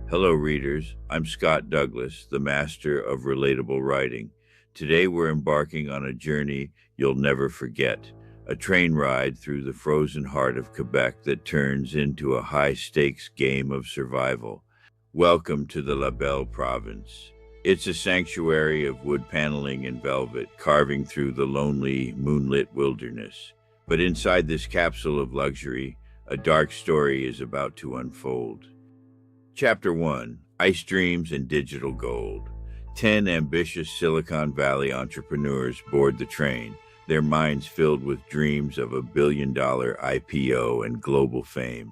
Hello, readers. I'm Scott Douglas, the master of relatable writing. Today, we're embarking on a journey you'll never forget, a train ride through the frozen heart of Quebec that turns into a high stakes game of survival. Welcome to the La Belle Province. It's a sanctuary of wood paneling and velvet, carving through the lonely, moonlit wilderness. But inside this capsule of luxury, a dark story is about to unfold. Chapter 1: Ice Dreams and Digital Gold. 10 ambitious Silicon Valley entrepreneurs board the train, their minds filled with dreams of $1 billion IPO and global fame.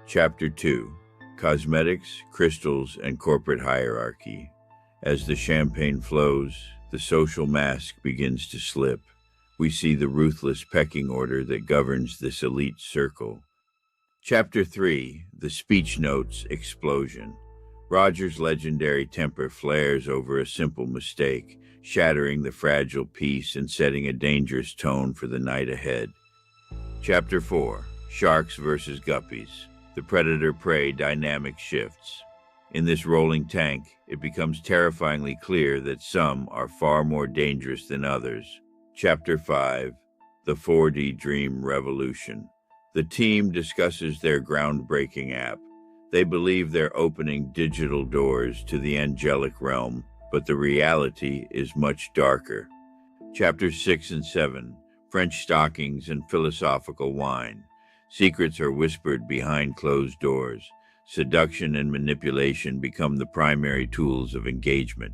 Chapter 2: Cosmetics, Crystals, and Corporate Hierarchy. As the champagne flows, the social mask begins to slip. We see the ruthless pecking order that governs this elite circle. Chapter 3: The Speech Notes Explosion. Roger's legendary temper flares over a simple mistake, shattering the fragile peace and setting a dangerous tone for the night ahead. Chapter 4: Sharks versus Guppies. The predator-prey dynamic shifts. In this rolling tank, it becomes terrifyingly clear that some are far more dangerous than others. Chapter 5: The 4D Dream Revolution. The team discusses their groundbreaking app. They believe they're opening digital doors to the angelic realm, but the reality is much darker. Chapters 6 and 7: French Stockings and Philosophical Wine. Secrets are whispered behind closed doors. Seduction and manipulation become the primary tools of engagement.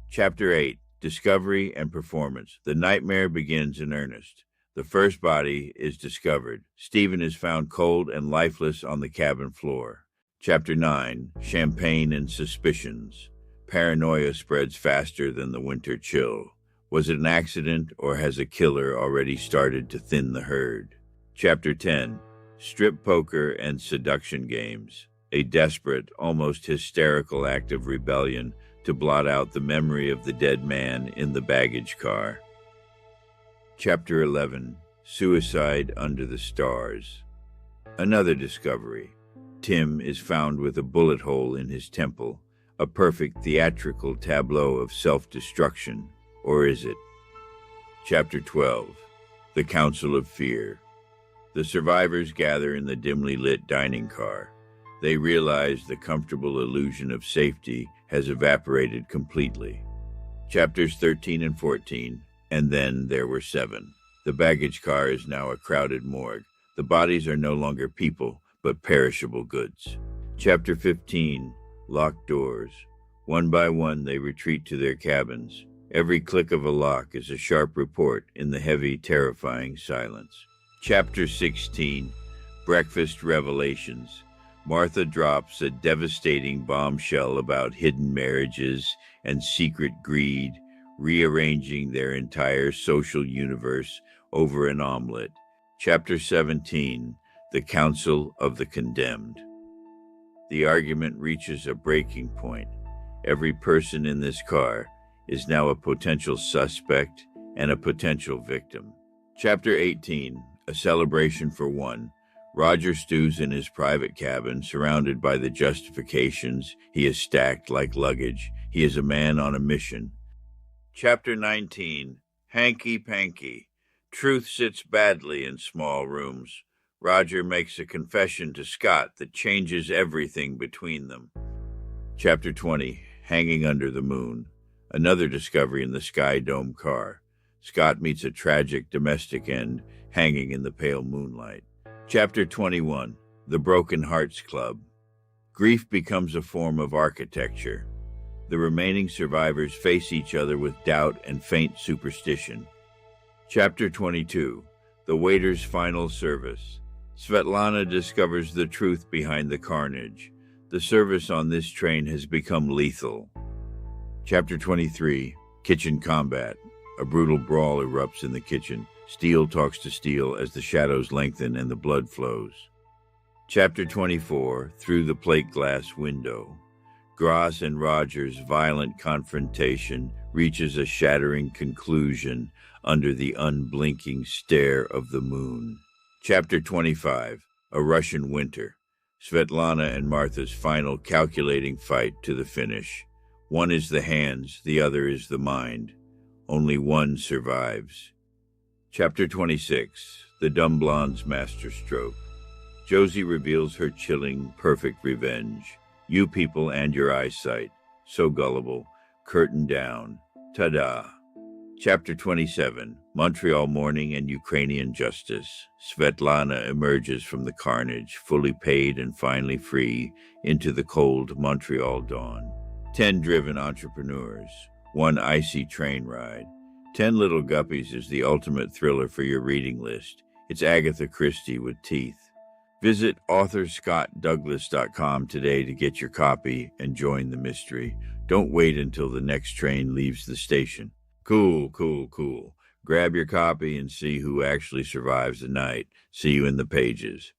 Chapter 8: Discovery and Performance. The nightmare begins in earnest. The first body is discovered. Stephen is found cold and lifeless on the cabin floor. Chapter 9: Champagne and Suspicions. Paranoia spreads faster than the winter chill. Was it an accident, or has a killer already started to thin the herd? Chapter 10: Strip Poker and Seduction Games. A desperate, almost hysterical act of rebellion to blot out the memory of the dead man in the baggage car. Chapter 11: Suicide Under the Stars. Another discovery. Tim is found with a bullet hole in his temple, a perfect theatrical tableau of self-destruction. Or is it? Chapter 12: The Council of Fear. The survivors gather in the dimly lit dining car. They realize the comfortable illusion of safety has evaporated completely. Chapters 13 and 14: And Then There Were 7. The baggage car is now a crowded morgue. The bodies are no longer people, but perishable goods. Chapter 15: Locked Doors. One by one, they retreat to their cabins. Every click of a lock is a sharp report in the heavy, terrifying silence. Chapter 16: Breakfast Revelations. Martha drops a devastating bombshell about hidden marriages and secret greed, rearranging their entire social universe over an omelet. Chapter 17: The Council of the Condemned. The argument reaches a breaking point. Every person in this car is now a potential suspect and a potential victim. Chapter 18: A Celebration for One. Roger stews in his private cabin, surrounded by the justifications he has stacked like luggage. He is a man on a mission. Chapter 19: Hanky-panky. Truth sits badly in small rooms. Roger makes a confession to Scott that changes everything between them. Chapter 20: Hanging Under the Moon. Another discovery in the Sky Dome car. Scott meets a tragic domestic end, hanging in the pale moonlight. Chapter 21: The Broken Hearts Club. Grief becomes a form of architecture. The remaining survivors face each other with doubt and faint superstition. Chapter 22: The Waiter's Final Service. Svetlana discovers the truth behind the carnage. The service on this train has become lethal. Chapter 23: Kitchen Combat. A brutal brawl erupts in the kitchen. Steel talks to steel as the shadows lengthen and the blood flows. Chapter 24: Through the Plate Glass Window. Gross and Roger's violent confrontation reaches a shattering conclusion under the unblinking stare of the moon. Chapter 25: A Russian Winter. Svetlana and Martha's final calculating fight to the finish. One is the hands, the other is the mind. Only one survives. Chapter 26. The Dumb Blonde's Masterstroke. Josie reveals her chilling, perfect revenge. You people and your eyesight. So gullible. Curtain down. Ta-da. Chapter 27. Montreal Morning and Ukrainian Justice. Svetlana emerges from the carnage, fully paid and finally free, into the cold Montreal dawn. 10 driven entrepreneurs. 1 icy train ride. 10 Little Guppies is the ultimate thriller for your reading list. It's Agatha Christie with teeth. Visit authorscottdouglas.com today to get your copy and join the mystery. Don't wait until the next train leaves the station. Cool. Grab your copy and see who actually survives the night. See you in the pages.